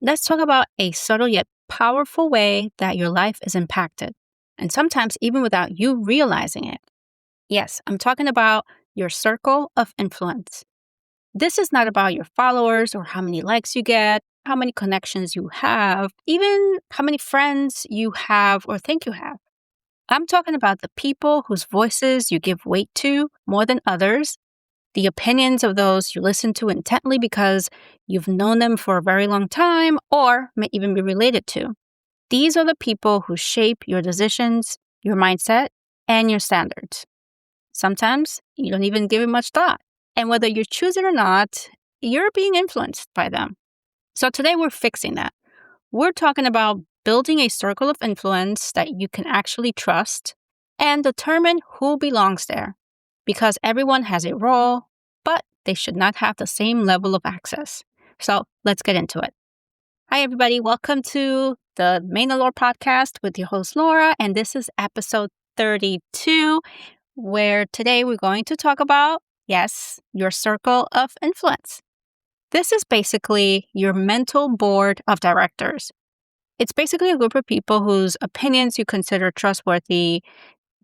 Let's talk about a subtle yet powerful way that your life is impacted, and sometimes even without you realizing it. Yes, I'm talking about your circle of influence. This is not about your followers or how many likes you get, how many connections you have, even how many friends you have or think you have. I'm talking about the people whose voices you give weight to more than others, the opinions of those you listen to intently because you've known them for a very long time or may even be related to. These are the people who shape your decisions, your mindset, and your standards. Sometimes you don't even give it much thought. And whether you choose it or not, you're being influenced by them. So today we're fixing that. We're talking about building a circle of influence that you can actually trust and determine who belongs there. Because everyone has a role, but they should not have the same level of access. So let's get into it. Hi, everybody. Welcome to the Main Allure podcast with your host, Laura. And this is episode 32, where today we're going to talk about, yes, your circle of influence. This is basically your mental board of directors. It's basically a group of people whose opinions you consider trustworthy.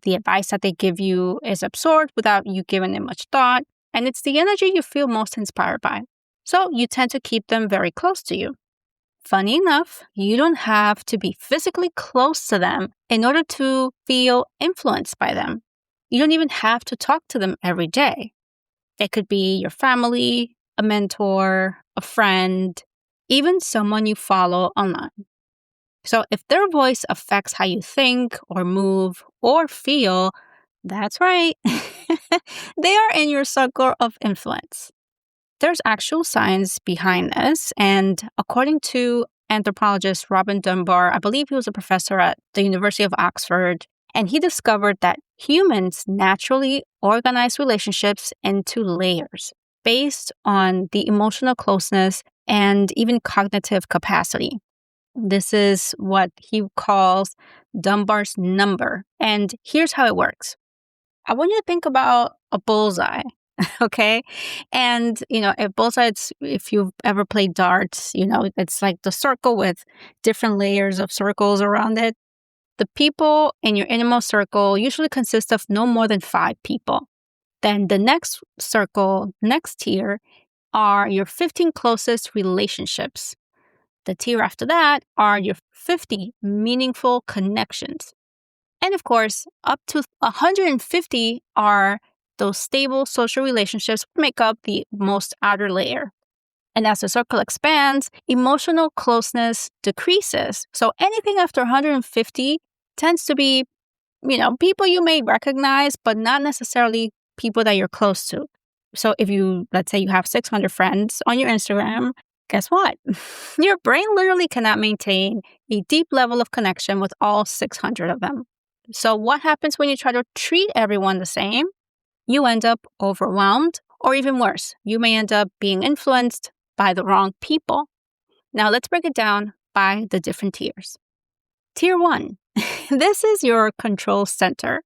The advice that they give you is absorbed without you giving it much thought, and it's the energy you feel most inspired by. So you tend to keep them very close to you. Funny enough, you don't have to be physically close to them in order to feel influenced by them. You don't even have to talk to them every day. It could be your family, a mentor, a friend, even someone you follow online. So if their voice affects how you think or move or feel, that's right. They are in your circle of influence. There's actual science behind this. And according to anthropologist Robin Dunbar, I believe he was a professor at the University of Oxford, and he discovered that humans naturally organize relationships into layers based on the emotional closeness and even cognitive capacity. This is what he calls Dunbar's number. And here's how it works. I want you to think about a bullseye, okay? And, a bullseye, if you've ever played darts, it's like the circle with different layers of circles around it. The people in your innermost circle usually consist of no more than 5 people. Then the next circle, next tier, are your 15 closest relationships. The tier after that are your 50 meaningful connections. And of course, up to 150 are those stable social relationships that make up the most outer layer. And as the circle expands, emotional closeness decreases. So anything after 150 tends to be, people you may recognize, but not necessarily people that you're close to. So if let's say you have 600 friends on your Instagram, guess what? Your brain literally cannot maintain a deep level of connection with all 600 of them. So what happens when you try to treat everyone the same? You end up overwhelmed, or even worse, you may end up being influenced by the wrong people. Now let's break it down by the different tiers. Tier 1, this is your control center.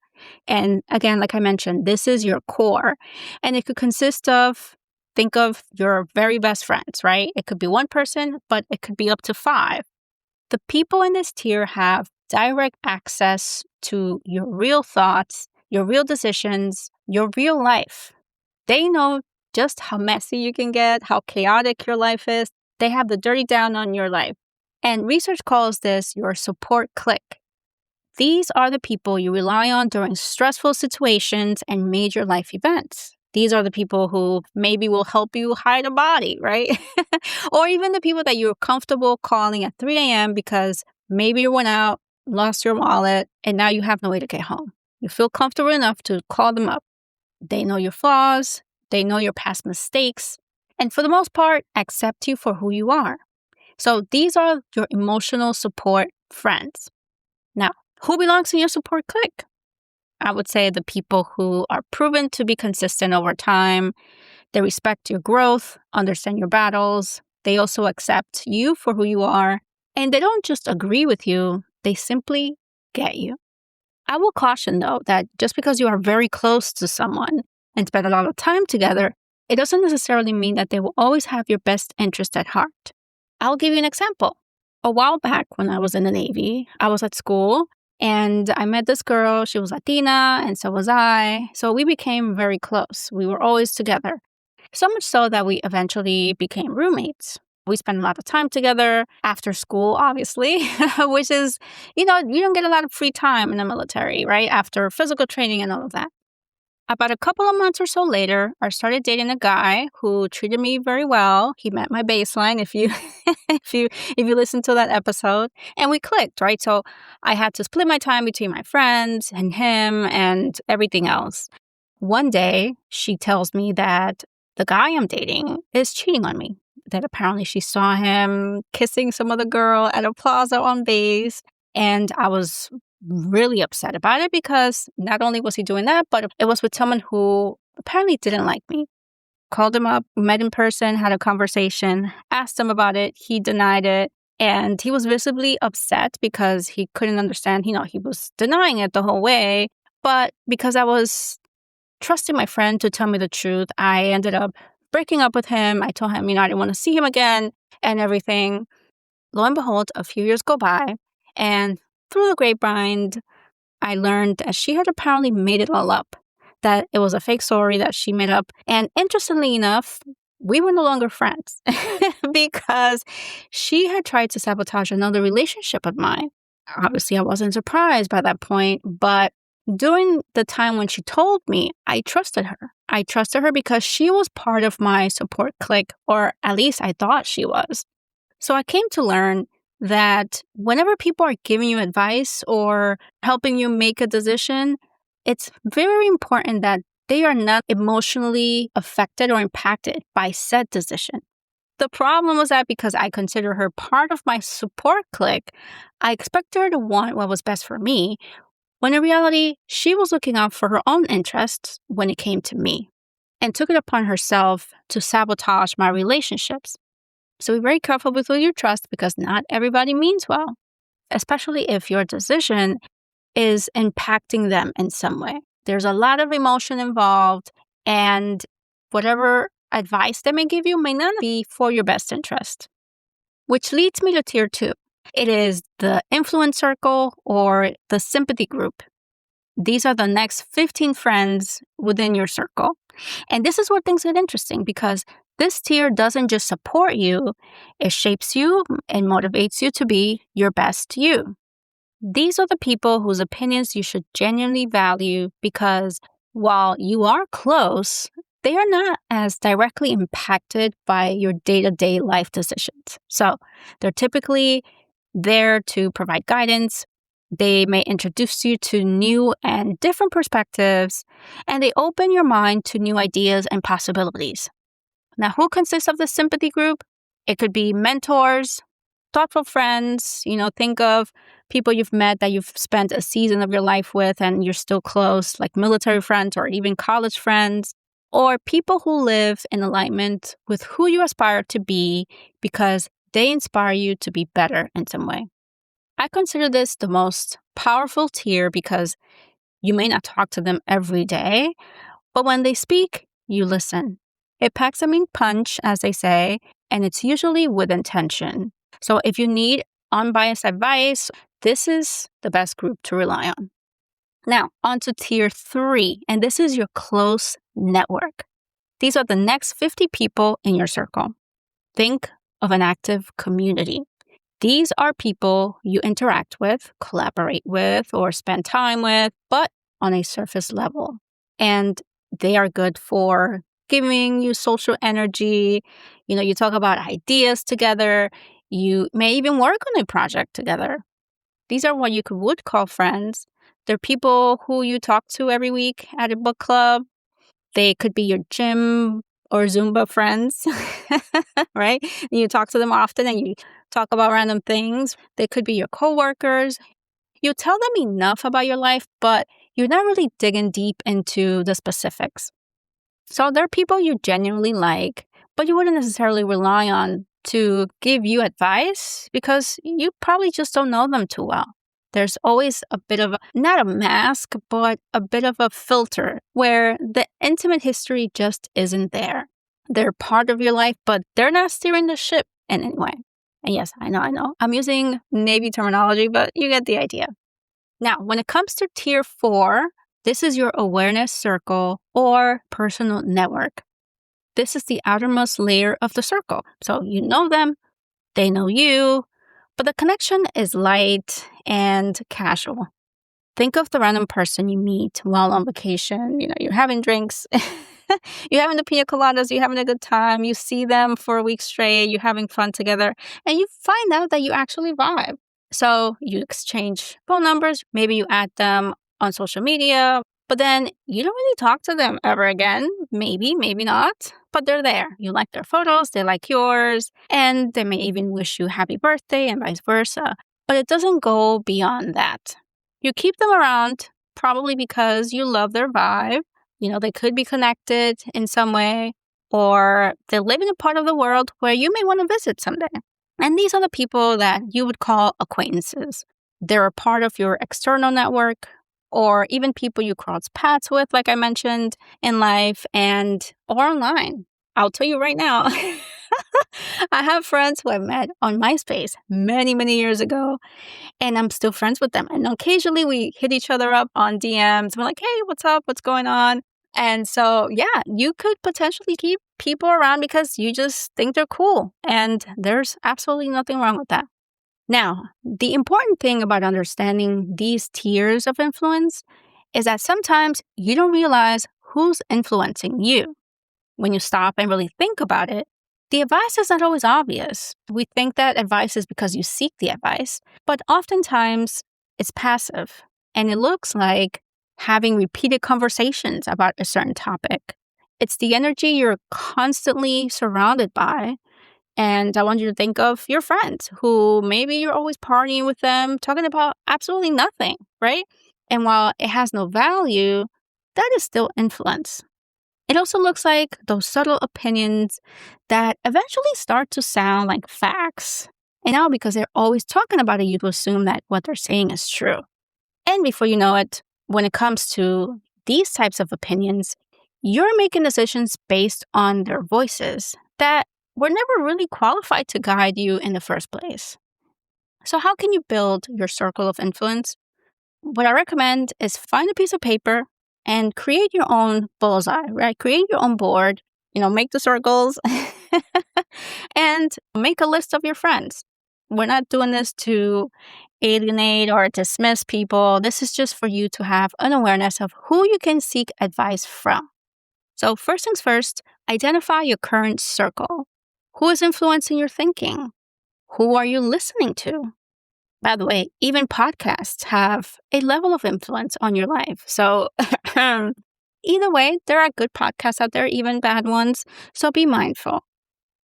And again, like I mentioned, this is your core. And it could consist of, think of your very best friends, right? It could be one person, but it could be up to 5. The people in this tier have direct access to your real thoughts, your real decisions, your real life. They know just how messy you can get, how chaotic your life is. They have the dirty down on your life. And research calls this your support clique. These are the people you rely on during stressful situations and major life events. These are the people who maybe will help you hide a body, right? Or even the people that you're comfortable calling at 3 a.m. because maybe you went out, lost your wallet, and now you have no way to get home. You feel comfortable enough to call them up. They know your flaws. They know your past mistakes. And for the most part, accept you for who you are. So these are your emotional support friends. Now, who belongs in your support clique? I would say the people who are proven to be consistent over time. They respect your growth, understand your battles. They also accept you for who you are. And they don't just agree with you, they simply get you. I will caution, though, that just because you are very close to someone and spend a lot of time together, it doesn't necessarily mean that they will always have your best interest at heart. I'll give you an example. A while back when I was in the Navy, I was at school and I met this girl. She was Latina and so was I. So we became very close. We were always together. So much so that we eventually became roommates. We spent a lot of time together after school, obviously, which is, you don't get a lot of free time in the military, right? After physical training and all of that. About a couple of months or so later, I started dating a guy who treated me very well. He met my baseline if you if you listen to that episode, and we clicked, right? So I had to split my time between my friends and him and everything else. One day, she tells me that the guy I'm dating is cheating on me. That apparently she saw him kissing some other girl at a plaza on base, and I was really upset about it because not only was he doing that, but it was with someone who apparently didn't like me. Called him up, met in person, had a conversation, asked him about it. He denied it. And he was visibly upset because he couldn't understand, he was denying it the whole way. But because I was trusting my friend to tell me the truth, I ended up breaking up with him. I told him, I didn't want to see him again and everything. Lo and behold, a few years go by, and through the grapevine, I learned that she had apparently made it all up, that it was a fake story that she made up. And interestingly enough, we were no longer friends because she had tried to sabotage another relationship of mine. Obviously, I wasn't surprised by that point, but during the time when she told me, I trusted her. I trusted her because she was part of my support clique, or at least I thought she was. So I came to learn that whenever people are giving you advice or helping you make a decision, it's very important that they are not emotionally affected or impacted by said decision. The problem was that because I consider her part of my support clique, I expected her to want what was best for me, when in reality, she was looking out for her own interests when it came to me, and took it upon herself to sabotage my relationships. So be very careful with who you trust because not everybody means well, especially if your decision is impacting them in some way. There's a lot of emotion involved, and whatever advice they may give you may not be for your best interest. Which leads me to tier 2. It is the influence circle or the sympathy group. These are the next 15 friends within your circle. And this is where things get interesting because this tier doesn't just support you, it shapes you and motivates you to be your best you. These are the people whose opinions you should genuinely value because while you are close, they are not as directly impacted by your day-to-day life decisions. So they're typically there to provide guidance. They may introduce you to new and different perspectives, and they open your mind to new ideas and possibilities. Now, who consists of the sympathy group? It could be mentors, thoughtful friends. Think of people you've met that you've spent a season of your life with and you're still close, like military friends or even college friends, or people who live in alignment with who you aspire to be because they inspire you to be better in some way. I consider this the most powerful tier because you may not talk to them every day, but when they speak, you listen. It packs a mean punch, as they say, and it's usually with intention. So if you need unbiased advice, this is the best group to rely on. Now, on to tier 3, and this is your close network. These are the next 50 people in your circle. Think of an active community. These are people you interact with, collaborate with, or spend time with, but on a surface level. And they are good for giving you social energy. You talk about ideas together. You may even work on a project together. These are what you would call friends. They're people who you talk to every week at a book club. They could be your gym or Zumba friends, right? You talk to them often and you talk about random things. They could be your coworkers. You tell them enough about your life, but you're not really digging deep into the specifics. So they're people you genuinely like, but you wouldn't necessarily rely on to give you advice because you probably just don't know them too well. There's always a bit of, not a mask, but a bit of a filter where the intimate history just isn't there. They're part of your life, but they're not steering the ship in any way. And yes, I know. I'm using Navy terminology, but you get the idea. Now, when it comes to tier 4, this is your awareness circle or personal network. This is the outermost layer of the circle. So you know them, they know you, but the connection is light and casual. Think of the random person you meet while on vacation. You're having drinks, you're having the pina coladas, you're having a good time, you see them for a week straight, you're having fun together, and you find out that you actually vibe. So you exchange phone numbers, maybe you add them on social media, but then you don't really talk to them ever again. Maybe, maybe not, but they're there. You like their photos, they like yours, and they may even wish you happy birthday and vice versa. But it doesn't go beyond that. You keep them around probably because you love their vibe. They could be connected in some way, or they live in a part of the world where you may want to visit someday. And these are the people that you would call acquaintances. They're a part of your external network, or even people you cross paths with, like I mentioned, in life or online. I'll tell you right now, I have friends who I met on MySpace many, many years ago, and I'm still friends with them. And occasionally we hit each other up on DMs. We're like, hey, what's up? What's going on? And so, yeah, you could potentially keep people around because you just think they're cool. And there's absolutely nothing wrong with that. Now, the important thing about understanding these tiers of influence is that sometimes you don't realize who's influencing you. When you stop and really think about it, the advice is not always obvious. We think that advice is because you seek the advice, but oftentimes it's passive, and it looks like having repeated conversations about a certain topic. It's the energy you're constantly surrounded by. And I want you to think of your friends who maybe you're always partying with them, talking about absolutely nothing, right? And while it has no value, that is still influence. It also looks like those subtle opinions that eventually start to sound like facts. And now, because they're always talking about it, you assume that what they're saying is true. And before you know it, when it comes to these types of opinions, you're making decisions based on their voices that were never really qualified to guide you in the first place. So how can you build your circle of influence? What I recommend is find a piece of paper and create your own bullseye, right? Create your own board, make the circles and make a list of your friends. We're not doing this to alienate or dismiss people. This is just for you to have an awareness of who you can seek advice from. So first things first, identify your current circle. Who is influencing your thinking? Who are you listening to? By the way, even podcasts have a level of influence on your life. So either way, there are good podcasts out there, even bad ones. So be mindful.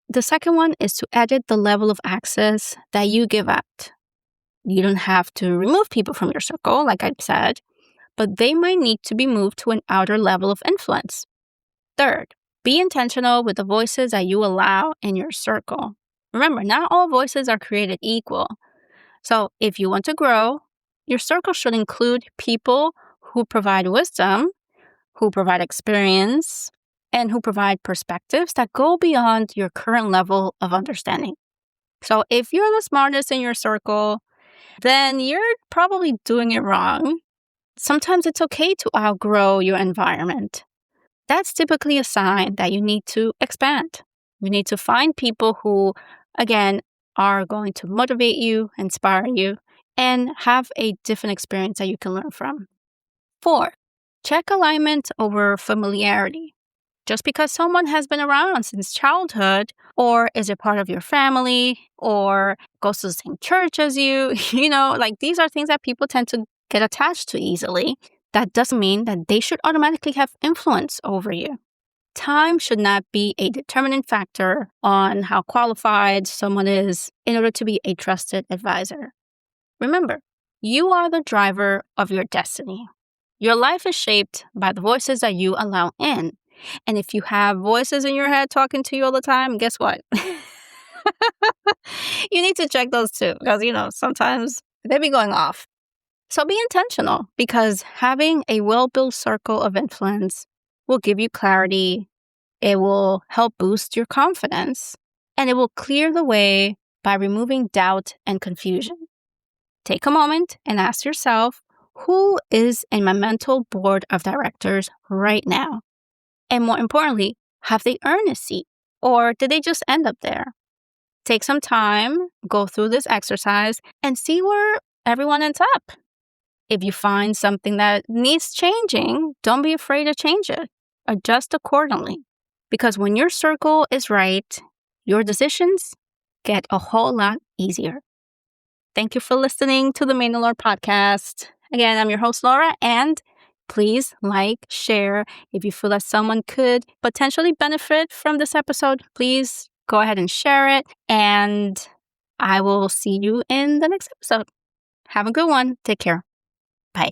The second one is to edit the level of access that you give out. You don't have to remove people from your circle, like I said, but they might need to be moved to an outer level of influence. Third, be intentional with the voices that you allow in your circle. Remember, not all voices are created equal. So if you want to grow, your circle should include people who provide wisdom, who provide experience, and who provide perspectives that go beyond your current level of understanding. So if you're the smartest in your circle, then you're probably doing it wrong. Sometimes it's okay to outgrow your environment. That's typically a sign that you need to expand. You need to find people who, again, are going to motivate you, inspire you, and have a different experience that you can learn from. 4, check alignment over familiarity. Just because someone has been around since childhood, or is a part of your family, or goes to the same church as you, these are things that people tend to get attached to easily. That doesn't mean that they should automatically have influence over you. Time should not be a determinant factor on how qualified someone is in order to be a trusted advisor. Remember, you are the driver of your destiny. Your life is shaped by the voices that you allow in. And if you have voices in your head talking to you all the time, guess what? You need to check those too, because, sometimes they be going off. So be intentional, because having a well-built circle of influence will give you clarity, it will help boost your confidence, and it will clear the way by removing doubt and confusion. Take a moment and ask yourself, who is in my mental board of directors right now? And more importantly, have they earned a seat? Or did they just end up there? Take some time, go through this exercise, and see where everyone ends up. If you find something that needs changing, don't be afraid to change it. Adjust accordingly. Because when your circle is right, your decisions get a whole lot easier. Thank you for listening to the Maynard podcast. Again, I'm your host, Laura, and please like, share. If you feel that someone could potentially benefit from this episode, please go ahead and share it. And I will see you in the next episode. Have a good one. Take care. Bye.